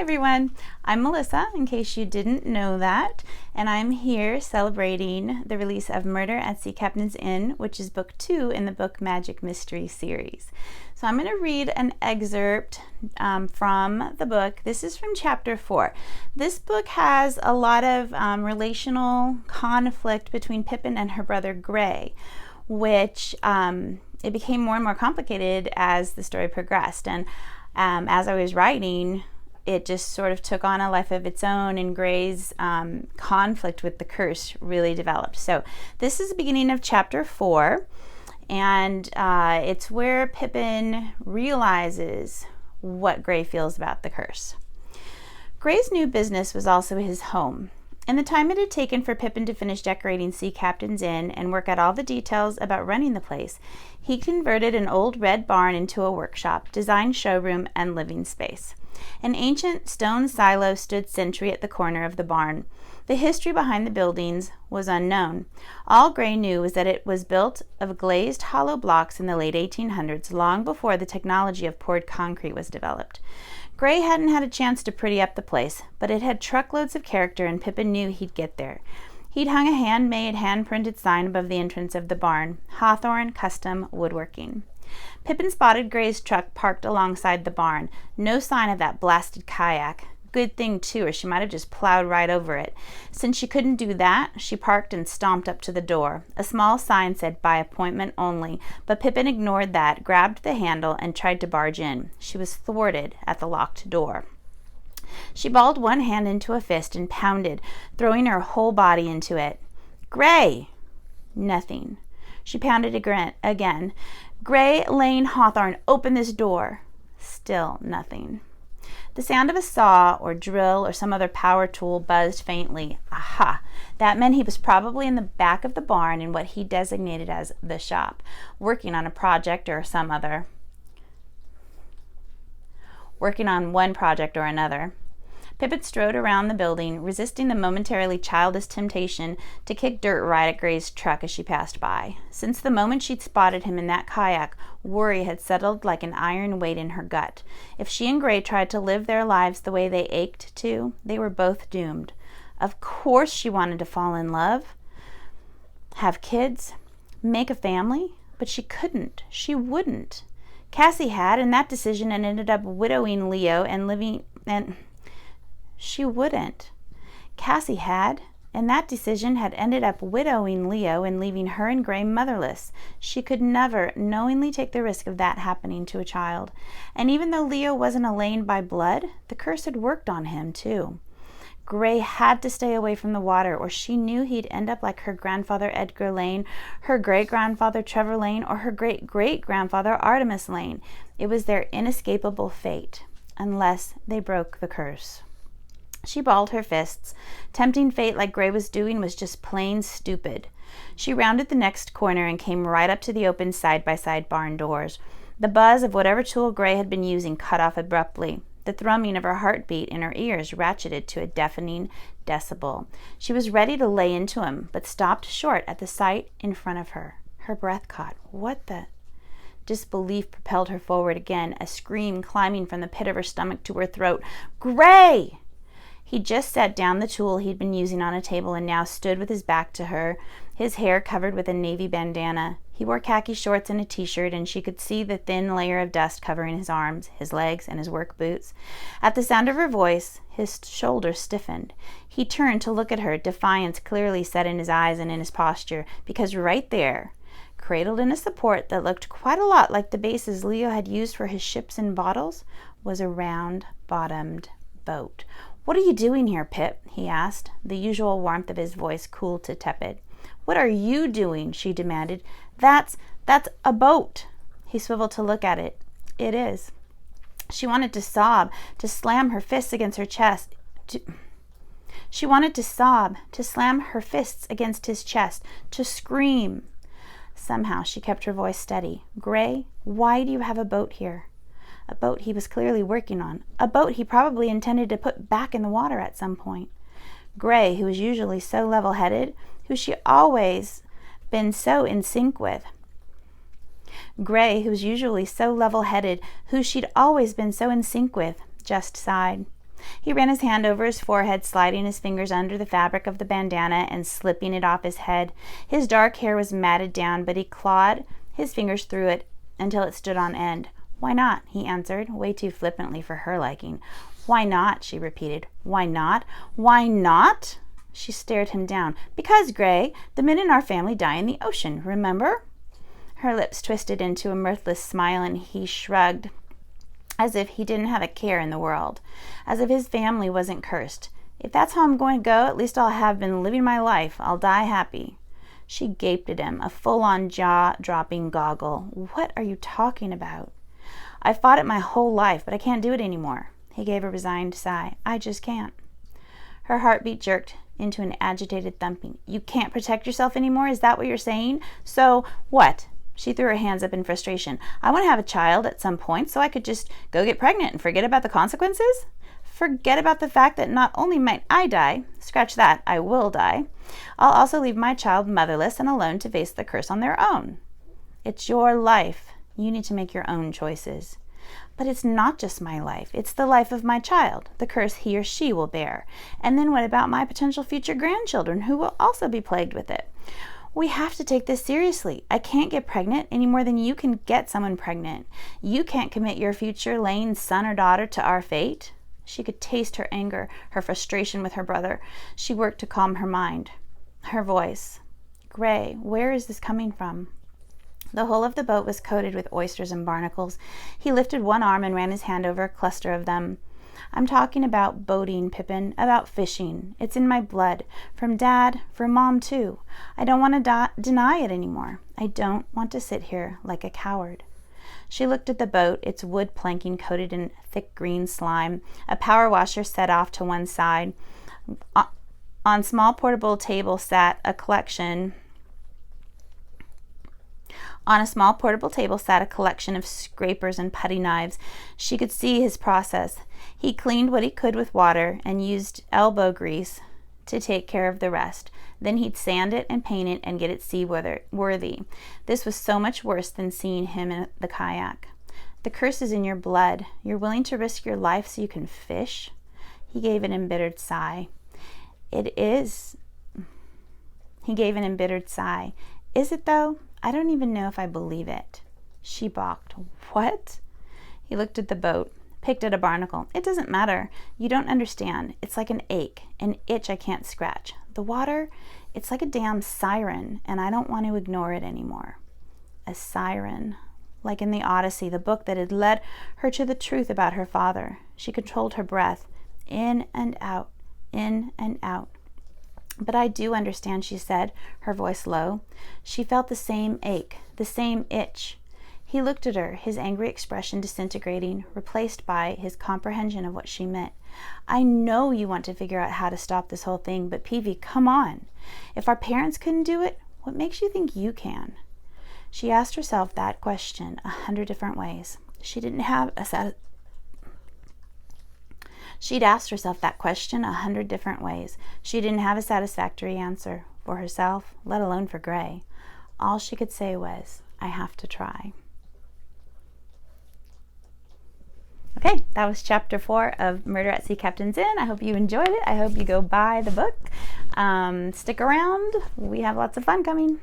everyone, I'm Melissa, in case you didn't know that, and I'm here celebrating the release of Murder at Sea Captain's Inn, which is book 2 in the Book Magic Mystery series. So I'm going to read an excerpt from the book. This is from chapter 4. This book has a lot of relational conflict between Pippin and her brother Grey, which it became more and more complicated as the story progressed. And as I was writing, it just sort of took on a life of its own, and Grey's conflict with the curse really developed. So this is the beginning of chapter 4, and it's where Pippin realizes what Grey feels about the curse. Grey's new business was also his home. In the time it had taken for Pippin to finish decorating Sea Captain's Inn and work out all the details about running the place, he converted an old red barn into a workshop, design showroom, and living space. An ancient stone silo stood sentry at the corner of the barn. The history behind the buildings was unknown. All Grey knew was that it was built of glazed hollow blocks in the late 1800s, long before the technology of poured concrete was developed. Grey hadn't had a chance to pretty up the place, but it had truckloads of character, and Pippin knew he'd get there. He'd hung a handmade, hand-printed sign above the entrance of the barn, Hawthorne Custom Woodworking. Pippin spotted Grey's truck parked alongside the barn. No sign of that blasted kayak. Good thing, too, or she might have just plowed right over it. Since she couldn't do that, she parked and stomped up to the door. A small sign said, "By appointment only," but Pippin ignored that, grabbed the handle, and tried to barge in. She was thwarted at the locked door. She balled one hand into a fist and pounded, throwing her whole body into it. "Grey!" Nothing. She pounded again. "Grey Lane Hawthorne, open this door." Still nothing. The sound of a saw or drill or some other power tool buzzed faintly. Aha! That meant he was probably in the back of the barn in what he designated as the shop, working on a project or some other. Working on one project or another. Pippin strode around the building, resisting the momentarily childish temptation to kick dirt right at Grey's truck as she passed by. Since the moment she'd spotted him in that kayak, worry had settled like an iron weight in her gut. If she and Grey tried to live their lives the way they ached to, they were both doomed. Of course she wanted to fall in love, have kids, make a family, but she couldn't. She wouldn't. Cassie had, and that decision had ended up widowing Leo She wouldn't. Cassie had, and that decision had ended up widowing Leo and leaving her and Grey motherless. She could never knowingly take the risk of that happening to a child. And even though Leo wasn't a Lane by blood, the curse had worked on him too. Grey had to stay away from the water, or she knew he'd end up like her grandfather Edgar Lane, her great-grandfather Trevor Lane, or her great-great-grandfather Artemis Lane. It was their inescapable fate, unless they broke the curse. She balled her fists. Tempting fate like Grey was doing was just plain stupid. She rounded the next corner and came right up to the open side-by-side barn doors. The buzz of whatever tool Grey had been using cut off abruptly. The thrumming of her heartbeat in her ears ratcheted to a deafening decibel. She was ready to lay into him, but stopped short at the sight in front of her. Her breath caught. What the... Disbelief propelled her forward again, a scream climbing from the pit of her stomach to her throat. "Grey!" He just set down the tool he'd been using on a table and now stood with his back to her, his hair covered with a navy bandana. He wore khaki shorts and a t-shirt, and she could see the thin layer of dust covering his arms, his legs, and his work boots. At the sound of her voice, his shoulders stiffened. He turned to look at her, defiance clearly set in his eyes and in his posture, because right there, cradled in a support that looked quite a lot like the bases Leo had used for his ships and bottles, was a round-bottomed boat. "What are you doing here, Pip?" he asked, the usual warmth of his voice cool to tepid. "What are you doing?" she demanded. That's a boat." He swiveled to look at it. "It is." She wanted to sob, to slam her fists against her chest. She wanted to sob, to slam her fists against his chest, to scream. Somehow she kept her voice steady. "Grey, why do you have a boat here?" A boat he was clearly working on. A boat he probably intended to put back in the water at some point. Grey, who was usually so level-headed, who she always been so in sync with. Grey, who was usually so level-headed, who she'd always been so in sync with, just sighed. He ran his hand over his forehead, sliding his fingers under the fabric of the bandana and slipping it off his head. His dark hair was matted down, but he clawed his fingers through it until it stood on end. "Why not?" he answered, way too flippantly for her liking. "Why not?" she repeated. "Why not? Why not?" She stared him down. "Because, Grey, the men in our family die in the ocean, remember?" Her lips twisted into a mirthless smile, and he shrugged, as if he didn't have a care in the world, as if his family wasn't cursed. "If that's how I'm going to go, at least I'll have been living my life. I'll die happy." She gaped at him, a full-on jaw-dropping goggle. "What are you talking about?" "I've fought it my whole life, but I can't do it anymore." He gave a resigned sigh. "I just can't." Her heartbeat jerked into an agitated thumping. "You can't protect yourself anymore? Is that what you're saying? So what?" She threw her hands up in frustration. "I want to have a child at some point, so I could just go get pregnant and forget about the consequences? Forget about the fact that not only might I die, scratch that, I will die, I'll also leave my child motherless and alone to face the curse on their own. It's your life. You need to make your own choices." "But it's not just my life. It's the life of my child, the curse he or she will bear. And then what about my potential future grandchildren who will also be plagued with it? We have to take this seriously. I can't get pregnant any more than you can get someone pregnant. You can't commit your future Lane's son or daughter to our fate." She could taste her anger, her frustration with her brother. She worked to calm her mind. Her voice. "Grey, where is this coming from?" The hull of the boat was coated with oysters and barnacles. He lifted one arm and ran his hand over a cluster of them. "I'm talking about boating, Pippin, about fishing. It's in my blood. From Dad, from Mom too. I don't want to deny it anymore. I don't want to sit here like a coward." She looked at the boat, its wood planking coated in thick green slime, a power washer set off to one side. On a small portable table sat a collection of scrapers and putty knives. She could see his process. He cleaned what he could with water and used elbow grease to take care of the rest. Then he'd sand it and paint it and get it seaworthy. This was so much worse than seeing him in the kayak. "The curse is in your blood. You're willing to risk your life so you can fish?" He gave an embittered sigh. "It is." He gave an embittered sigh. "Is it, though? I don't even know if I believe it." She balked. "What?" He looked at the boat, picked at a barnacle. "It doesn't matter. You don't understand. It's like an ache, an itch I can't scratch. The water, it's like a damn siren, and I don't want to ignore it anymore." A siren. Like in the Odyssey, the book that had led her to the truth about her father. She controlled her breath. In and out, in and out. "But I do understand," she said, her voice low. She felt the same ache, the same itch. He looked at her, his angry expression disintegrating, replaced by his comprehension of what she meant. "I know you want to figure out how to stop this whole thing, but Peavy, come on. If our parents couldn't do it, what makes you think you can?" She asked herself that question 100 different ways. She'd asked herself that question 100 different ways. She didn't have a satisfactory answer for herself, let alone for Grey. All she could say was, "I have to try." Okay, that was chapter 4 of Murder at Sea Captain's Inn. I hope you enjoyed it. I hope you go buy the book. Stick around. We have lots of fun coming.